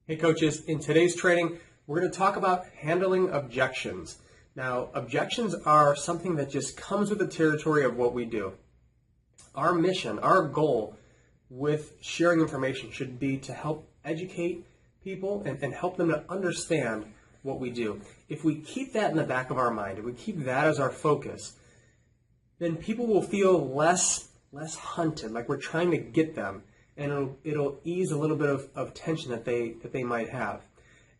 Hey coaches, in today's training, we're going to talk about handling objections. Now, objections are something that just comes with the territory of what we do. Our mission, our goal with sharing information should be to help educate people and help them to understand what we do. If we keep that in the back of our mind, if we keep that as our focus, then people will feel less hunted, like we're trying to get them. And it'll ease a little bit of tension that they might have.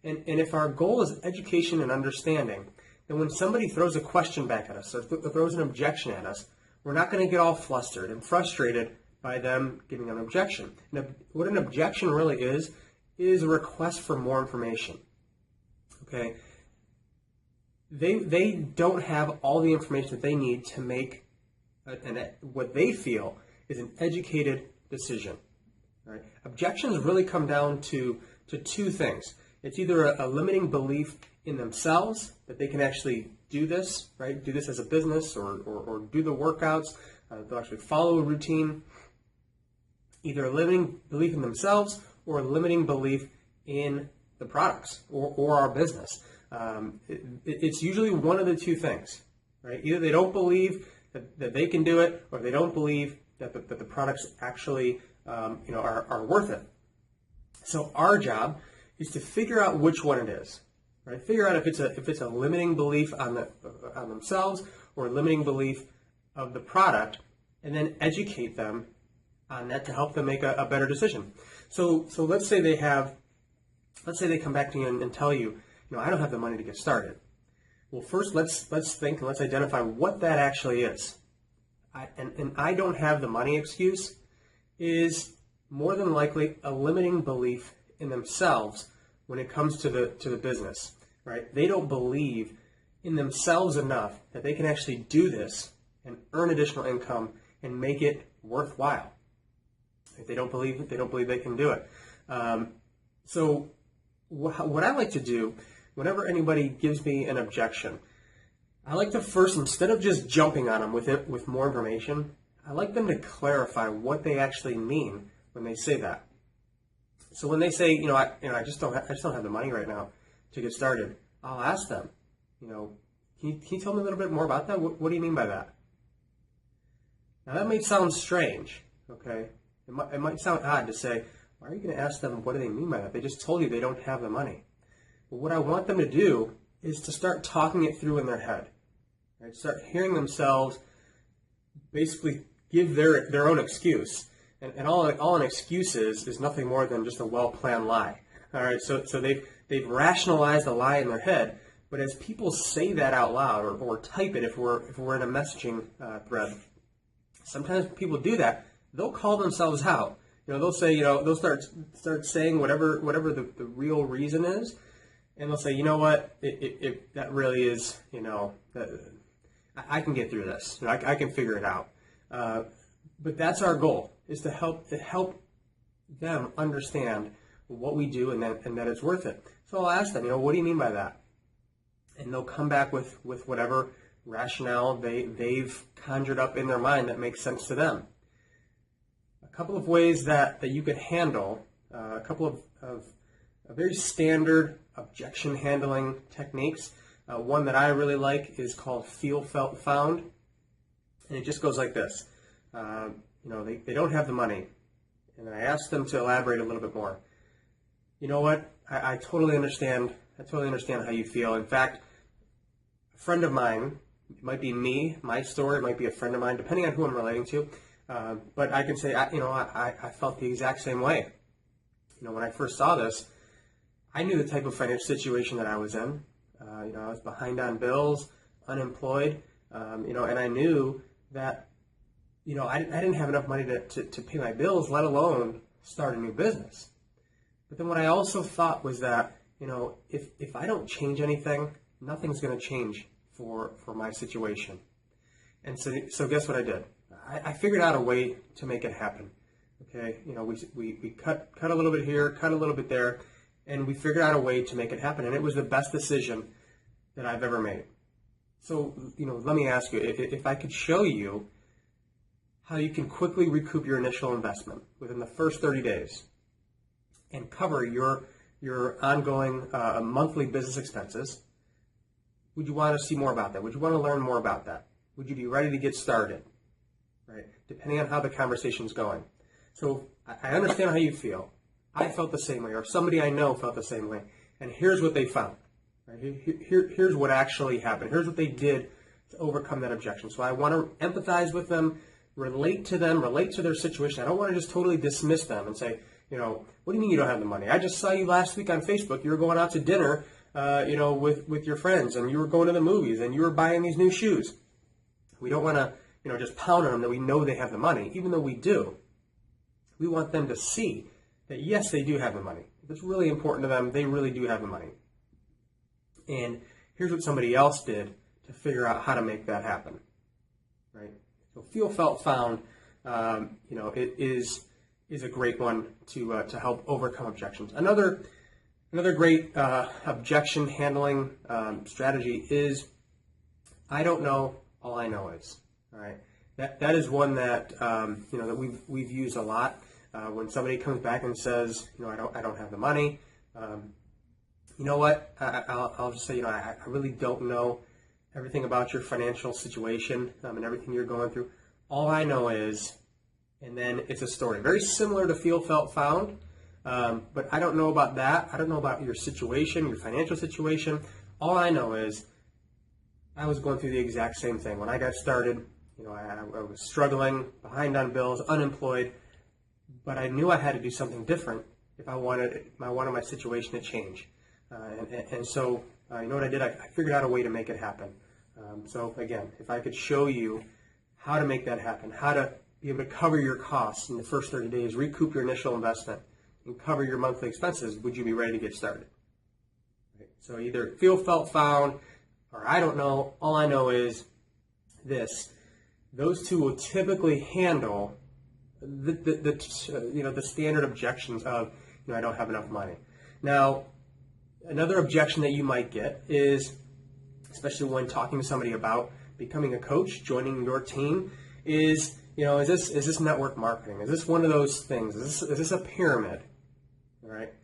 And if our goal is education and understanding, then when somebody throws a question back at us or throws an objection at us, we're not going to get all flustered and frustrated by them giving an objection. Now, what an objection really is a request for more information. Okay? They don't have all the information that they need to make what they feel is an educated decision. Right. Objections really come down to two things. It's either a limiting belief in themselves that they can actually do this, right? Do this as a business or do the workouts. They'll actually follow a routine. Either a limiting belief in themselves or a limiting belief in the products or our business. It's usually one of the two things, right? Either they don't believe that they can do it, or they don't believe that the products actually are worth it. So our job is to figure out which one it is, right? Figure out if it's a limiting belief on themselves or a limiting belief of the product, and then educate them on that to help them make a better decision. So let's say they come back to you and tell you, I don't have the money to get started. Well, first let's think and let's identify what that actually is. I don't have the money excuse is more than likely a limiting belief in themselves when it comes to the business, right? They don't believe in themselves enough that they can actually do this and earn additional income and make it worthwhile. If they don't believe they can do it. So what I like to do whenever anybody gives me an objection, I like to first, instead of just jumping on them with more information, I like them to clarify what they actually mean when they say that. So when they say, I just don't have the money right now to get started, I'll ask them, can you tell me a little bit more about that? What do you mean by that? Now that might sound strange, okay? It might sound odd to say, why are you going to ask them what do they mean by that? They just told you they don't have the money. But what I want them to do is to start talking it through in their head, right? Start hearing themselves basically give their own excuse. And all an excuse is nothing more than just a well-planned lie. All right, so they've rationalized a lie in their head, but as people say that out loud or type it if we're in a messaging thread, sometimes people do that. They'll call themselves out. They'll say, they'll start saying whatever the real reason is, and they'll say, that really is, I can get through this. I can figure it out. But that's our goal, is to help them understand what we do and that it's worth it. So I'll ask them, what do you mean by that? And they'll come back with whatever rationale they've conjured up in their mind that makes sense to them. A couple of ways that you could handle, a couple of very standard objection handling techniques. One that I really like is called feel, felt, found. And it just goes like this. They don't have the money. And then I ask them to elaborate a little bit more. You know what? I totally understand. I totally understand how you feel. In fact, a friend of mine, it might be me, my story, it might be a friend of mine, depending on who I'm relating to. But I can say, I felt the exact same way. When I first saw this, I knew the type of financial situation that I was in. I was behind on bills, unemployed, and I knew that, I didn't have enough money to pay my bills, let alone start a new business. But then what I also thought was that, if I don't change anything, nothing's going to change for my situation. And so guess what I did? I figured out a way to make it happen. Okay, we cut a little bit here, cut a little bit there, and we figured out a way to make it happen. And it was the best decision that I've ever made. So, let me ask you, if I could show you how you can quickly recoup your initial investment within the first 30 days and cover your your ongoing monthly business expenses? Would you want to see more about that? Would you want to learn more about that? Would you be ready to get started? Right? Depending on how the conversation's going. So I understand how you feel. I felt the same way, or somebody I know felt the same way. And here's what they found. Right? Here's what actually happened. Here's what they did to overcome that objection. So I want to empathize with them, relate to their situation. I don't want to just totally dismiss them and say, what do you mean you don't have the money? I just saw you last week on Facebook. You were going out to dinner, with your friends, and you were going to the movies, and you were buying these new shoes. We don't want to, just pound on them that we know they have the money, even though we do. We want them to see that, yes, they do have the money. If it's really important to them, they really do have the money. And here's what somebody else did to figure out how to make that happen, right? So feel, felt, found, it is a great one to help overcome objections. Another great objection handling strategy is, I don't know, all I know is. All right, that is one that that we've used a lot. When somebody comes back and says, I don't have the money, you know what? I'll just say, I really don't know everything about your financial situation and everything you're going through. All I know is, and then it's a story very similar to feel, felt, found. But I don't know about that. I don't know about your situation, your financial situation. All I know is I was going through the exact same thing. When I got started, I was struggling, behind on bills, unemployed, but I knew I had to do something different if I wanted my situation to change. And so, you know what I did? I figured out a way to make it happen. So again, if I could show you how to make that happen, how to be able to cover your costs in the first 30 days, recoup your initial investment, and cover your monthly expenses, would you be ready to get started? Right. So either feel, felt, found, or I don't know, all I know is this. Those two will typically handle the standard objections of, I don't have enough money. Now, another objection that you might get is, especially when talking to somebody about becoming a coach, joining your team, is, is this network marketing? Is this one of those things? Is this a pyramid? All right.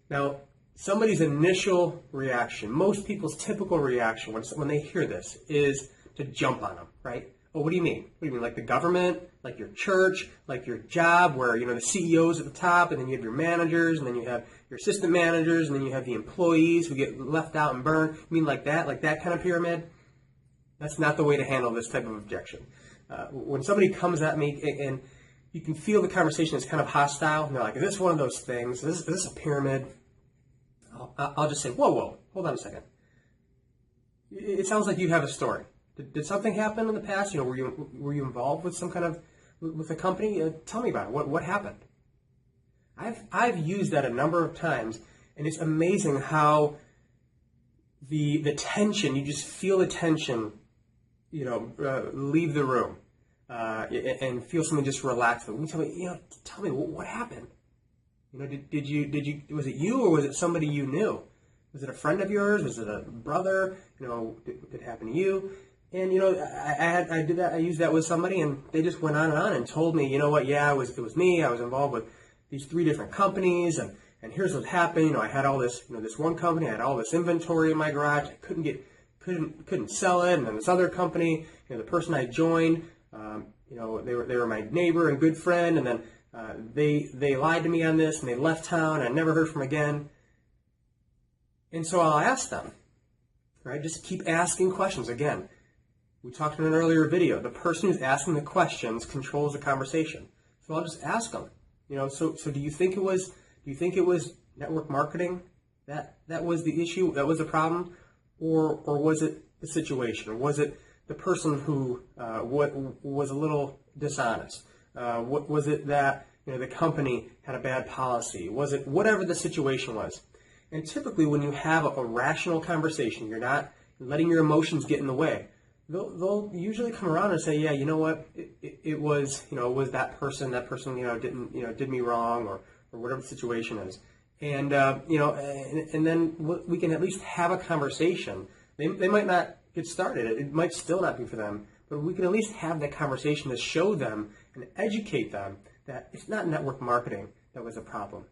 Now, somebody's initial reaction, most people's typical reaction when they hear this, is to jump on them, right? Oh, what do you mean? What do you mean? Like the government, like your church, like your job, where the CEO's at the top, and then you have your managers, and then you have your assistant managers, and then you have the employees who get left out and burned. You mean like that kind of pyramid? That's not the way to handle this type of objection. When somebody comes at me and you can feel the conversation is kind of hostile, and they're like, is this one of those things? Is this a pyramid? I'll just say, whoa, hold on a second. It sounds like you have a story. Did something happen in the past? Were you involved with some kind of, with a company? Tell me about it. What happened? I've used that a number of times, and it's amazing how the tension, you just feel the tension, leave the room, and feel something just relax. Tell me what happened. Did you? Was it you, or was it somebody you knew? Was it a friend of yours? Was it a brother? Did it happen to you? And I did that. I used that with somebody, and they just went on and told me, yeah, it was me. I was involved with these 3 different companies, and here's what happened. I had all this, this one company, I had all this inventory in my garage. I couldn't sell it, and then this other company, the person I joined, they were my neighbor and good friend, and then they lied to me on this, and they left town, and I never heard from them again. And so I'll ask them, right? Just keep asking questions. Again, we talked in an earlier video. The person who's asking the questions controls the conversation. So I'll just ask them. So do you think it was network marketing that was the issue, that was the problem, or was it the situation, or was it the person who was a little dishonest? What was it that the company had a bad policy? Was it whatever the situation was? And typically, when you have a rational conversation, you're not letting your emotions get in the way. They'll usually come around and say, yeah, you know what, it was was that person didn't did me wrong, or whatever the situation is, and and then we can at least have a conversation. They might not get started. It might still not be for them, but we can at least have that conversation to show them and educate them that it's not network marketing that was a problem.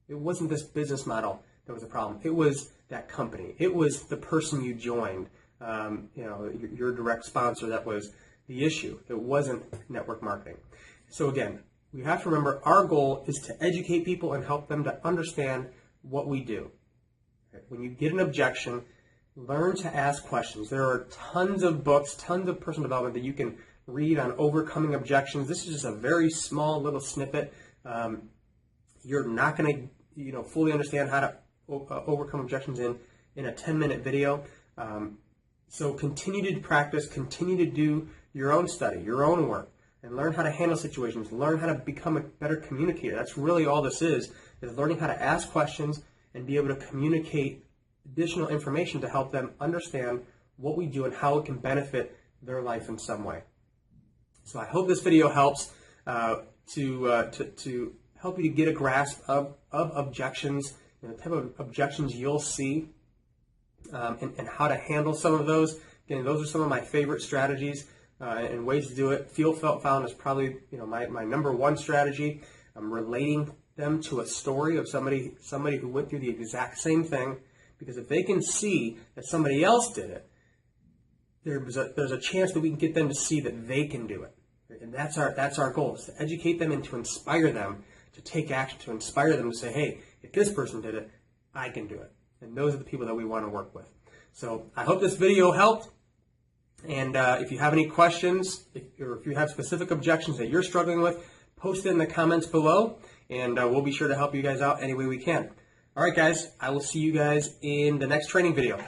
It wasn't this business model that was a problem. It was that company. It was the person you joined, your direct sponsor that was the issue. It wasn't network marketing. So again, we have to remember our goal is to educate people and help them to understand what we do. When you get an objection, learn to ask questions. There are tons of books, tons of personal development that you can read on overcoming objections. This is just a very small little snippet. You're not going to, fully understand how to overcome objections in a 10-minute video. So continue to practice, continue to do your own study, your own work, and learn how to handle situations, learn how to become a better communicator. That's really all this is learning how to ask questions and be able to communicate additional information to help them understand what we do and how it can benefit their life in some way. So I hope this video helps to help you to get a grasp of objections, the type of objections you'll see, and how to handle some of those. Again, those are some of my favorite strategies and ways to do it. Feel, felt, found is probably my number one strategy. I'm relating them to a story of somebody who went through the exact same thing, because if they can see that somebody else did it, there's a chance that we can get them to see that they can do it. And that's our goal, is to educate them and to inspire them to take action, to inspire them to say, hey, if this person did it, I can do it. And those are the people that we want to work with. So I hope this video helped. And if you have any questions, or if you have specific objections that you're struggling with, post it in the comments below, and we'll be sure to help you guys out any way we can. All right, guys, I will see you guys in the next training video.